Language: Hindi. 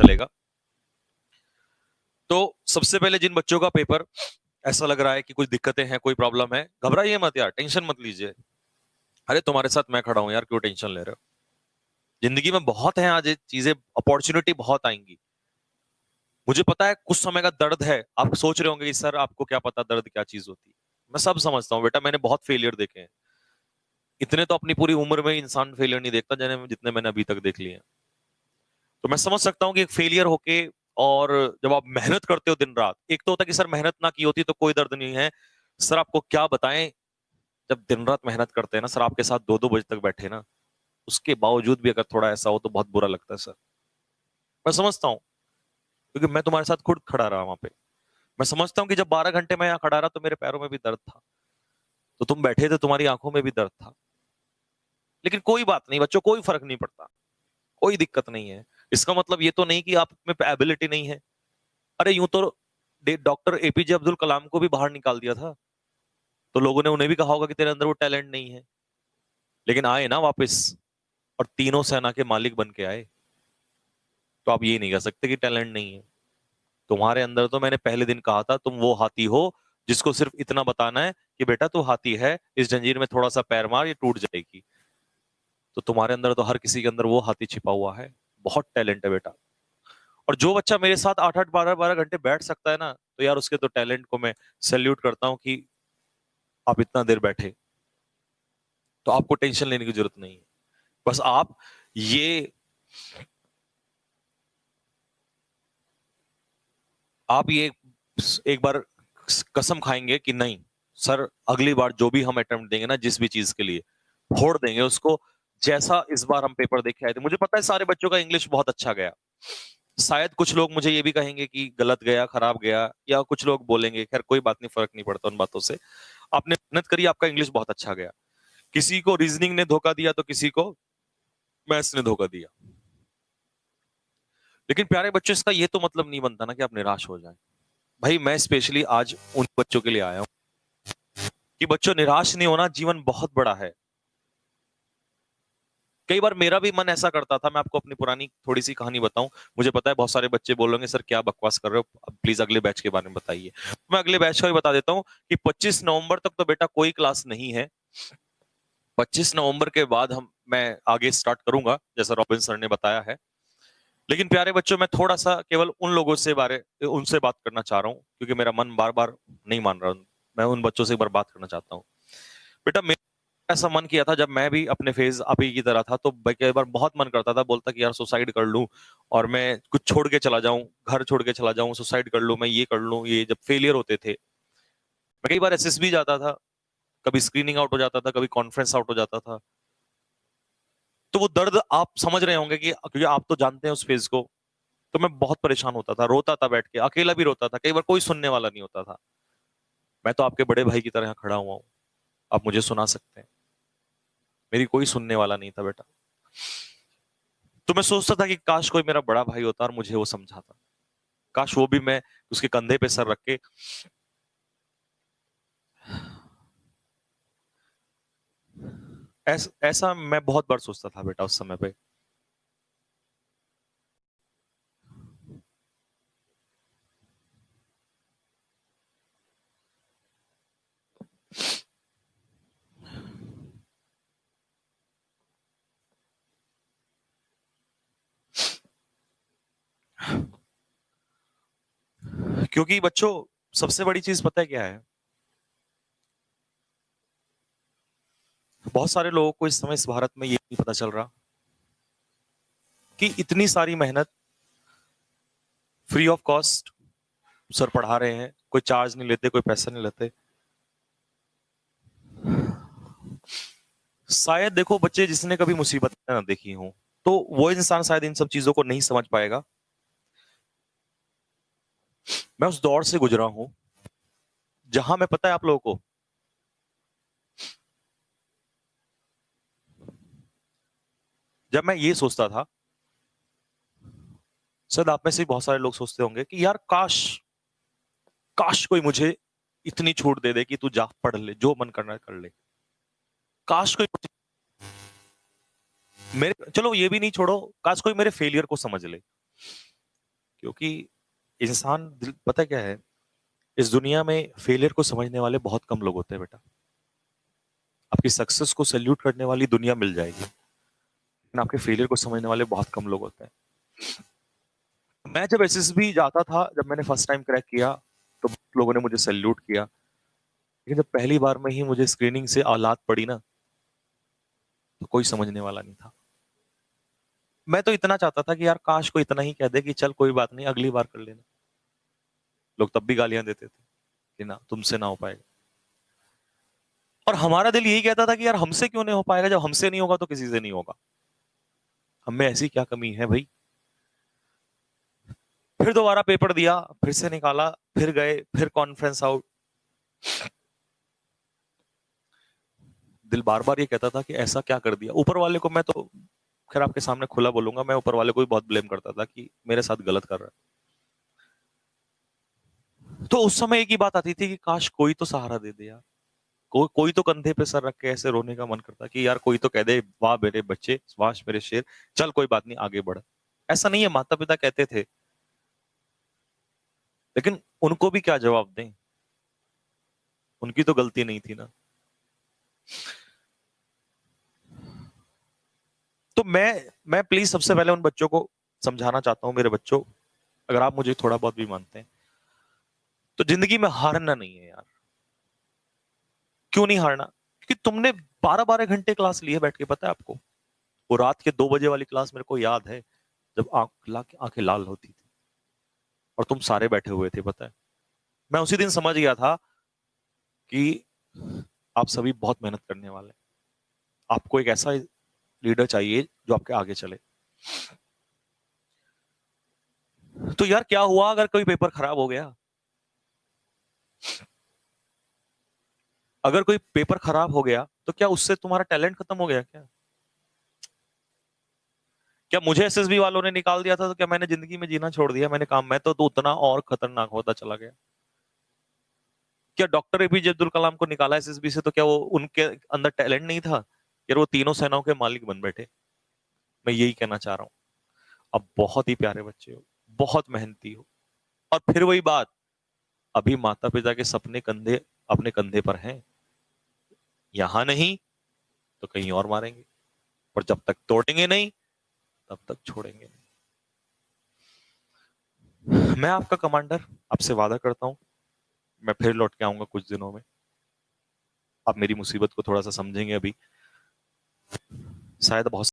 चलेगा। तो सबसे पहले जिन बच्चों का पेपर ऐसा लग रहा है कि कुछ दिक्कतें हैं, कोई प्रॉब्लम है, घबराइए मत यार, टेंशन मत लीजिए। अरे तुम्हारे साथ मैं खड़ा हूं यार, क्यों टेंशन ले रहे हो? जिंदगी में बहुत है आज ये चीजें, अपॉर्चुनिटी बहुत आएंगी। मुझे पता है कुछ समय का दर्द है। आप सोच रहे होंगे कि सर आपको क्या पता दर्द क्या चीज होती है। मैं सब समझता हूँ बेटा, मैंने बहुत फेलियर देखे हैं। इतने तो अपनी पूरी उम्र में इंसान फेलियर नहीं देखता जितने मैंने अभी तक देख लिए हैं। तो मैं समझ सकता हूँ कि एक फेलियर होके, और जब आप मेहनत करते हो दिन रात, एक तो होता है कि सर मेहनत ना की होती तो कोई दर्द नहीं है। सर आपको क्या बताएं, जब दिन रात मेहनत करते हैं ना सर, आपके साथ 2-2 बजे तक बैठे ना, उसके बावजूद भी अगर थोड़ा ऐसा हो तो बहुत बुरा लगता है सर। मैं समझता हूँ, क्योंकि मैं तुम्हारे साथ खुद खड़ा रहा वहां पे। मैं समझता हूँ कि जब 12 घंटे मैं यहाँ खड़ा रहा तो मेरे पैरों में भी दर्द था, तो तुम बैठे थे तुम्हारी आंखों में भी दर्द था। लेकिन कोई बात नहीं बच्चों, कोई फर्क नहीं पड़ता, कोई दिक्कत नहीं है। इसका मतलब ये तो नहीं कि आप में एबिलिटी नहीं है। अरे यूं तो डॉक्टर एपीजे अब्दुल कलाम को भी बाहर निकाल दिया था, तो लोगों ने उन्हें भी कहा होगा कि तेरे अंदर वो टैलेंट नहीं है। लेकिन आए ना वापस, और तीनों सेना के मालिक बन के आए। तो आप ये नहीं कह सकते कि टैलेंट नहीं है। तुम्हारे अंदर तो मैंने पहले दिन कहा था, तुम वो हाथी हो जिसको सिर्फ इतना बताना है कि बेटा तू हाथी है, इस जंजीर में थोड़ा सा पैर मार, ये टूट जाएगी। तो तुम्हारे अंदर तो हर किसी के अंदर वो हाथी छिपा हुआ है। बहुत टैलेंट है बेटा। और जो बच्चा मेरे साथ 8-8 12-12 घंटे बैठ सकता है ना, तो यार उसके तो टैलेंट को मैं सैल्यूट करता हूँ कि आप इतना देर बैठे। तो आपको टेंशन लेने की जरूरत नहीं है। बस ये आप ये एक बार कसम खाएंगे कि नहीं सर, अगली बार जो भी हम अटेम्प्ट देंगे ना, जिस भी चीज के लिए, फोड़ देंगे उसको, जैसा इस बार हम पेपर देखे आए थे। मुझे पता है सारे बच्चों का इंग्लिश बहुत अच्छा गया। शायद कुछ लोग मुझे ये भी कहेंगे कि गलत गया, खराब गया, या कुछ लोग बोलेंगे, खैर कोई बात नहीं, फर्क नहीं पड़ता उन बातों से। आपने मेहनत करी, आपका इंग्लिश बहुत अच्छा गया। किसी को रीजनिंग ने धोखा दिया तो किसी को मैथ्स ने धोखा दिया। लेकिन प्यारे बच्चों, इसका ये तो मतलब नहीं बनता ना कि आप निराश हो जाएं। भाई मैं स्पेशली आज उन बच्चों के लिए आया हूं कि बच्चों निराश नहीं होना, जीवन बहुत बड़ा है। कई बार मेरा भी मन ऐसा करता था। मैं आपको अपनी पुरानी थोड़ी सी कहानी बताऊं। मुझे पता है बहुत सारे बच्चे बोलेंगे सर क्या बकवास कर रहे हो, अब प्लीज अगले बैच के बारे में बताइए। मैं अगले बैच का भी बता देता हूं कि 25 नवंबर तक तो बेटा कोई क्लास नहीं है। 25 नवंबर के बाद मैं आगे स्टार्ट करूंगा, जैसा रॉबिन सर ने बताया है। लेकिन प्यारे बच्चों, मैं थोड़ा सा केवल उन लोगों से उनसे बात करना चाह रहा हूँ, क्योंकि मेरा मन बार बार नहीं मान रहा। मैं उन बच्चों से एक बार बात करना चाहता हूँ। बेटा मेरा ऐसा मन किया था जब मैं भी अपने फेज आप ही की तरह था, तो कई बार बहुत मन करता था, बोलता कि यार सुसाइड कर लूं, और मैं कुछ छोड़ के चला जाऊं, घर छोड़ के चला जाऊं, सुसाइड कर लूं, मैं ये कर लूं। ये जब फेलियर होते थे, मैं कई बार एसएसबी जाता था, कभी स्क्रीनिंग आउट हो जाता था, कभी कॉन्फ्रेंस आउट हो जाता था। तो वो दर्द आप समझ रहे होंगे कि, क्योंकि आप तो जानते हैं उस फेज को। तो मैं बहुत परेशान होता था, रोता था बैठ के, अकेला भी रोता था, कई बार कोई सुनने वाला नहीं होता था। मैं तो आपके बड़े भाई की तरह खड़ा हुआ हूं, आप मुझे सुना सकते हैं। मेरी कोई सुनने वाला नहीं था बेटा। तो मैं सोचता था कि काश कोई मेरा बड़ा भाई होता और मुझे वो समझाता। काश वो भी मैं उसके कंधे पे सर रख के, ऐसा मैं बहुत बार सोचता था बेटा उस समय पे। क्योंकि बच्चों, सबसे बड़ी चीज पता है क्या है? बहुत सारे लोगों को इस समय इस भारत में ये नहीं पता चल रहा कि इतनी सारी मेहनत फ्री ऑफ कॉस्ट सर पढ़ा रहे हैं, कोई चार्ज नहीं लेते, कोई पैसा नहीं लेते। शायद देखो बच्चे, जिसने कभी मुसीबत ना देखी हो, तो वो इंसान शायद इन सब चीजों को नहीं समझ पाएगा। मैं उस दौर से गुजरा हूं जहां मैं, पता है आप लोगों को, जब मैं ये सोचता था, शायद आप में से बहुत सारे लोग सोचते होंगे कि यार काश, काश कोई मुझे इतनी छूट दे दे कि तू जा पढ़ ले, जो मन करना है कर ले। काश कोई मेरे, चलो ये भी नहीं, छोड़ो, काश कोई मेरे फेलियर को समझ ले। क्योंकि इंसान पता क्या है, इस दुनिया में फेलियर को समझने वाले बहुत कम लोग होते हैं बेटा। आपकी सक्सेस को सैल्यूट करने वाली दुनिया मिल जाएगी, लेकिन आपके फेलियर को समझने वाले बहुत कम लोग होते हैं। मैं जब एसएसबी जाता था, जब मैंने फर्स्ट टाइम क्रैक किया, तो लोगों ने मुझे सैल्यूट किया, लेकिन जब पहली बार में ही मुझे स्क्रीनिंग से औलाद पड़ी ना, तो कोई समझने वाला नहीं था। मैं तो इतना चाहता था कि यार काश कोई इतना ही कह दे कि चल कोई बात नहीं, अगली बार कर लेना। लोग तब भी गालियां देते थे कि ना, तुमसे ना हो पाएगा। और हमारा दिल यही कहता था कि यार हमसे क्यों नहीं हो पाएगा, जब हमसे नहीं होगा तो किसी से नहीं होगा। हमें ऐसी क्या कमी है भाई। फिर दोबारा पेपर दिया, फिर से निकाला, फिर गए, फिर कॉन्फ्रेंस आउट। दिल बार बार ये कहता था कि ऐसा क्या कर दिया। ऊपर वाले को मैं तो खैर आपके सामने खुला बोलूंगा, मैं ऊपर वाले को भी बहुत ब्लेम करता था कि मेरे साथ गलत कर रहा है। तो उस समय एक ही बात आती थी कि काश कोई तो सहारा दे दे यार, कोई तो कंधे पे सर रख के ऐसे रोने का मन करता कि यार कोई तो कह दे, वाह मेरे बच्चे, वाह मेरे शेर, चल कोई बात नहीं आगे बढ़। ऐसा नहीं है, माता पिता कहते थे, लेकिन उनको भी क्या जवाब दें, उनकी तो गलती नहीं थी ना। तो मैं प्लीज सबसे पहले उन बच्चों को समझाना चाहता हूं, मेरे बच्चों, अगर आप मुझे थोड़ा बहुत भी मानते हैं, तो जिंदगी में हारना नहीं है यार। क्यों नहीं हारना? क्योंकि तुमने 12-12 घंटे क्लास ली है बैठ के, पता है आपको? वो रात के 2 बजे वाली क्लास मेरे को याद है, जब आंखें लाल होती थी और तुम सारे बैठे हुए थे, पता है। मैं उसी दिन समझ गया था कि आप सभी बहुत मेहनत करने वाले हैं। आपको एक ऐसा लीडर चाहिए जो आपके आगे चले। तो यार क्या हुआ अगर कोई पेपर खराब हो गया? अगर कोई पेपर खराब हो गया तो क्या उससे तुम्हारा टैलेंट खत्म हो गया क्या? क्या मुझे एसएसबी वालों ने निकाल दिया था तो क्या मैंने जिंदगी में जीना छोड़ दिया? मैंने काम, मैं तो उतना और खतरनाक होता चला गया। क्या डॉक्टर एपीजे अब्दुल कलाम को निकाला एसएसबी से तो क्या वो उनके अंदर टैलेंट नहीं था? यार वो तीनों सेनाओं के मालिक बन बैठे। मैं यही कहना चाह रहा हूँ, अब बहुत ही प्यारे बच्चे हो, बहुत मेहनती हो, और फिर वही बात, अभी माता पिता के सपने कंधे अपने कंधे पर हैं, यहां नहीं तो कहीं और मारेंगे, और जब तक तोड़ेंगे नहीं तब तक छोड़ेंगे नहीं। मैं आपका कमांडर आपसे वादा करता हूं, मैं फिर लौट के आऊंगा कुछ दिनों में। आप मेरी मुसीबत को थोड़ा सा समझेंगे अभी, शायद बहुत